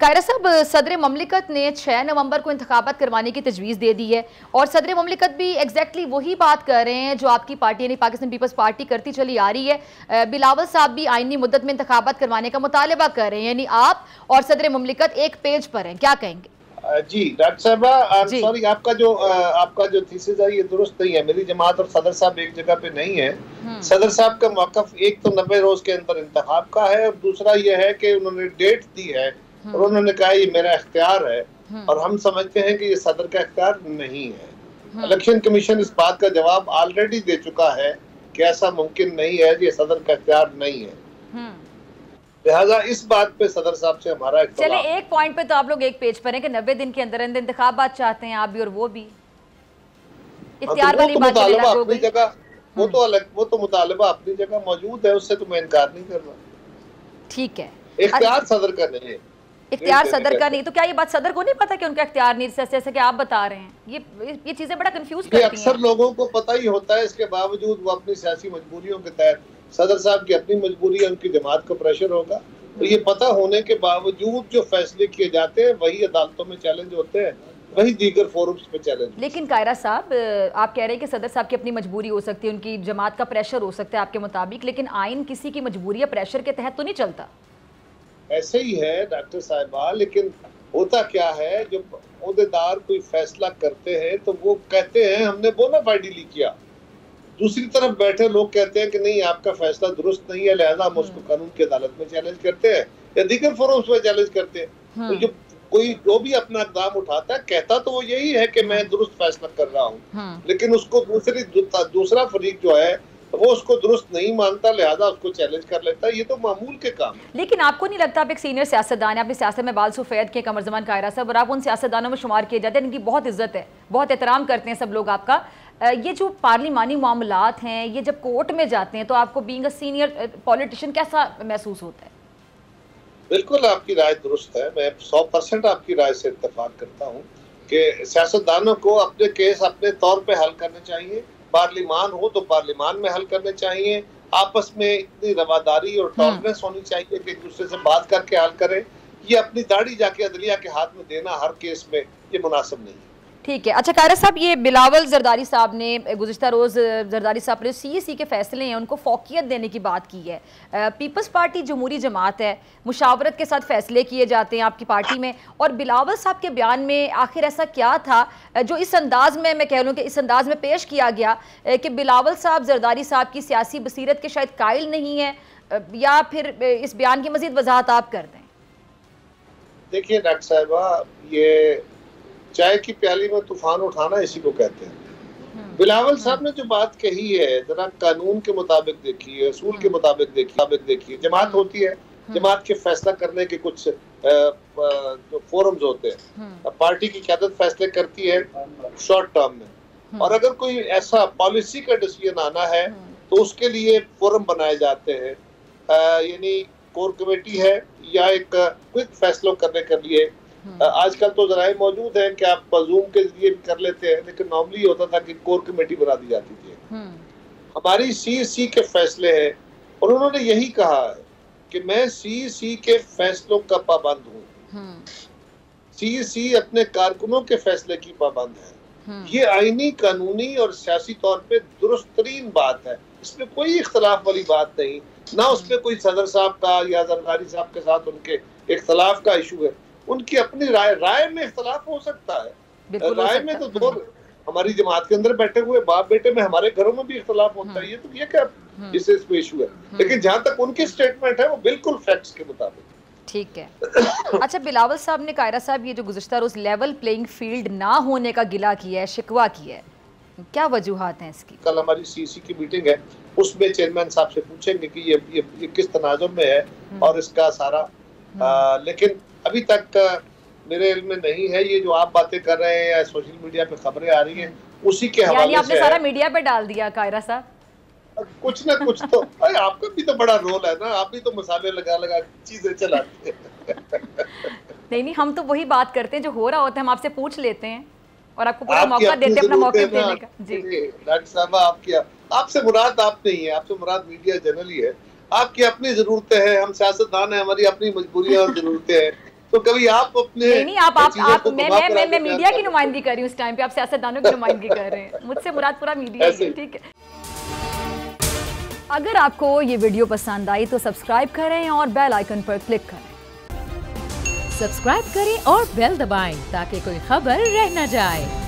कायरा साहब, सदर ममलिकत ने 6 नवंबर को इंतखाबात करवाने की तजवीज़ दे दी है और सदर ममलिकत भी एग्जैक्टली वही बात कर रहे हैं जो आपकी पार्टी यानी पाकिस्तान पीपल्स पार्टी करती चली आ रही है। बिलावल साहब भी आइनी मुद्दत में इंतखाबात करवाने का मुतालबा कर रहे हैं, यानी आप और सदर ममलिकत एक पेज पर हैं, क्या कहेंगे? जी डॉक्टर साहबा, सॉरी, आपका जो थीसिस है ये दुरुस्त नहीं है। मेरी जमात और सदर साहब एक जगह पे नहीं है। सदर साहब का मौक़िफ़ एक तो 90 रोज के अंदर इंतखाब का है और दूसरा ये है कि उन्होंने डेट दी है और उन्होंने कहा ये मेरा इख्तियार है और हम समझते हैं कि ये सदर का इख्तियार नहीं है। इलेक्शन कमीशन इस बात का जवाब ऑलरेडी दे चुका है कि ऐसा मुमकिन नहीं है, ये सदर का इख्तियार नहीं है। लिहाजा इस बात पे सदर साहब से हमारा चले एक पॉइंट पे तो आप लोग एक पेज पर हैं कि 90 दिन के अंदर इंतखाबात चाहते हैं, आप भी और वो भी। इख्तियार वाली बात अपनी जगह, वो तो मुतालबा अपनी जगह मौजूद है, उससे तो मैं इनकार नहीं कर रहा। ठीक है, इख्तियार सदर का नहीं है। इख्तियार सदर का नहीं, तो क्या ये बात सदर को नहीं पता कि उनका इख्तियार नहीं, जैसे कि आप बता रहे हैं? ये चीजें बड़ा कंफ्यूज करती हैं। अक्सर लोगों को पता ही होता है, इसके बावजूद वो अपनी सियासी मजबूरियों के तहत, सदर साहब की अपनी मजबूरी है, उनकी जमात का प्रेशर होगा, तो ये पता होने के बावजूद जो फैसले किए जाते हैं वही अदालतों में चैलेंज होते हैं, वही दीगर फोरम्स पे चैलेंज। लेकिन कायरा साहब, आप कह रहे हैं कि सदर साहब की अपनी मजबूरी हो सकती है, उनकी जमात का प्रेशर हो सकता है आपके मुताबिक, लेकिन आइन किसी की मजबूरी या प्रेशर के तहत तो नहीं चलता। ऐसे ही है डॉक्टर साहिबा, लेकिन होता क्या है, जब ओहदेदार कोई फैसला करते हैं तो वो कहते हैं हमने बोनाफाइड ली किया, दूसरी तरफ बैठे लोग कहते हैं कि नहीं आपका फैसला दुरुस्त नहीं है, लिहाजा हम उसको कानून की अदालत में चैलेंज करते हैं या दीगर फोरम्स में चैलेंज करते हैं। तो जो भी अपना इक़दाम उठाता है कहता तो वो यही है कि मैं दुरुस्त फैसला कर रहा हूँ, लेकिन उसको दूसरा फरीक जो है वो उसको दुरुस्त नहीं मानता, लिहाजा उसको चैलेंज कर लेता है। ये तो मामूल के काम है। लेकिन आपको नहीं लगता, आप एक सीनियर सियासतदान है, अपनी सियासत में बाल सफ़ेद के कमर ज़मान कायरा साहब, और आप उन सियासतदानों में शुमार किए जाते हैं, इनकी बहुत इज्जत है, बहुत एहतराम करते हैं सब लोग आपका। ये जो पार्लिमानी मामलात हैं, ये जब कोर्ट में जाते हैं तो आपको बीइंग अ सीनियर पॉलिटिशियन कैसा महसूस होता है? बिल्कुल आपकी राय दुरुस्त है, मैं 100% आपकी राय से इत्तेफाक करता हूँ कि सियासतदानों को अपने केस अपने तौर पे हल करने चाहिए, पार्लिमान हो तो पार्लिमान में हल करने चाहिए, आपस में इतनी रवादारी और टॉलरेंस होनी चाहिए कि एक दूसरे से बात करके हल करें। ये अपनी दाढ़ी जाके अदलिया के हाथ में देना हर केस में ये मुनासिब नहीं है। ठीक है। अच्छा कायरा साहब, ये बिलावल जरदारी साहब ने गुज़िश्ता रोज़ जरदारी साहब ने CEC के फैसले हैं उनको फ़ौक़ियत देने की बात की है। पीपल्स पार्टी जमहूरी जमात है, मुशावरत के साथ फैसले किए जाते हैं आपकी पार्टी में, और बिलावल साहब के बयान में आखिर ऐसा क्या था जो इस अंदाज में, मैं कह लूँ कि इस अंदाज में पेश किया गया कि बिलावल साहब जरदारी साहब की सियासी बसीरत के शायद कायल नहीं है, या फिर इस बयान की मज़ीद वजाहत आप कर दें? देखिए डॉक्टर साहिबा, ये चाय की प्याली में तूफान उठाना इसी को कहते हैं। बिलावल साहब ने जो बात कही है, जरा कानून के मुताबिक देखिए, असूल के मुताबिक देखिए। जमात होती है, जमात के फैसला करने के कुछ जो फोरम्स होते हैं, पार्टी की क़यादत फैसले करती है शॉर्ट टर्म में, और अगर कोई ऐसा पॉलिसी का डिसीजन आना है तो उसके लिए फोरम बनाए जाते हैं, यानी कोर कमेटी है या एक क्विक फैसलों करने के लिए। आजकल तो जराए मौजूद है कि आप जूम के जरिए भी कर लेते हैं, लेकिन नॉर्मली होता था कि कोर कमेटी बना दी जाती थी। हमारी CEC के फैसले हैं और उन्होंने यही कहा है कि मैं CEC के फैसलों का पाबंद हूँ। CEC अपने कारकुनों के फैसले की पाबंद है। ये आईनी, कानूनी और सियासी तौर पे दुरुस्त तरीन बात है, इसमें कोई इख्तलाफ वाली बात नहीं, ना उसमें कोई सदर साहब का या जरदारी साहब के साथ उनके इख्तलाफ का इशू है। उनकी अपनी राय में इख्तलाफ हो सकता है, राय में तो दो हमारी जमात के अंदर बैठे हुए बाप बेटे में हमारे घरों में भी इख्तलाफ होता है, ये तो ये क्या इससे इसमें इशू है, लेकिन जहां तक उनकी स्टेटमेंट है वो बिल्कुल फैक्ट्स के मुताबिक। ठीक है। अच्छा बिलावल साहब ने, कायरा साहब, ये जो गुज़िश्ता रोज़ लेवल प्लेइंग फील्ड ना होने का गिला किया है, शिकवा किया है, क्या वजूहात हैं इसकी? कल हमारी CEC की मीटिंग है, उसमें चेयरमैन साहब से पूछेंगे कि ये किस तनाजुर में है और इसका सारा, लेकिन अभी तक मेरे इल्म में नहीं है। ये जो आप बातें कर रहे हैं या सोशल मीडिया पे खबरें आ रही हैं उसी के हवाले से आपने सारा मीडिया पे डाल दिया कायरा साहब। कुछ ना कुछ तो आपका भी तो बड़ा रोल है ना, आप भी तो मसाले लगा चीजें चलाते हैं। नहीं, हम तो वही बात करते हैं जो हो रहा होता है, हम आपसे पूछ लेते हैं और आपको पूरा मौका देते हैं अपना मौक़िफ़ देने का। जी डॉक्टर साहब, आपसे मुराद आप नहीं है, आपसे मुराद मीडिया जनरली है। आपकी अपनी जरूरतें हैं, हम सियासतदान हैं, हमारी अपनी मजबूरियां और जरूरतें हैं। तो कभी आप अपने नहीं आप मैं मीडिया की नुमाइंदगी कर रही हूँ इस टाइम पे, आप सियासतदानों की नुमाइंदगी कर रहे हैं, मुझसे मुराद पूरा मीडिया है, ठीक है। अगर आपको ये वीडियो पसंद आई तो सब्सक्राइब करें और बेल आइकन पर क्लिक करें। सब्सक्राइब करें और बेल दबाएं ताकि कोई खबर रह न जाए।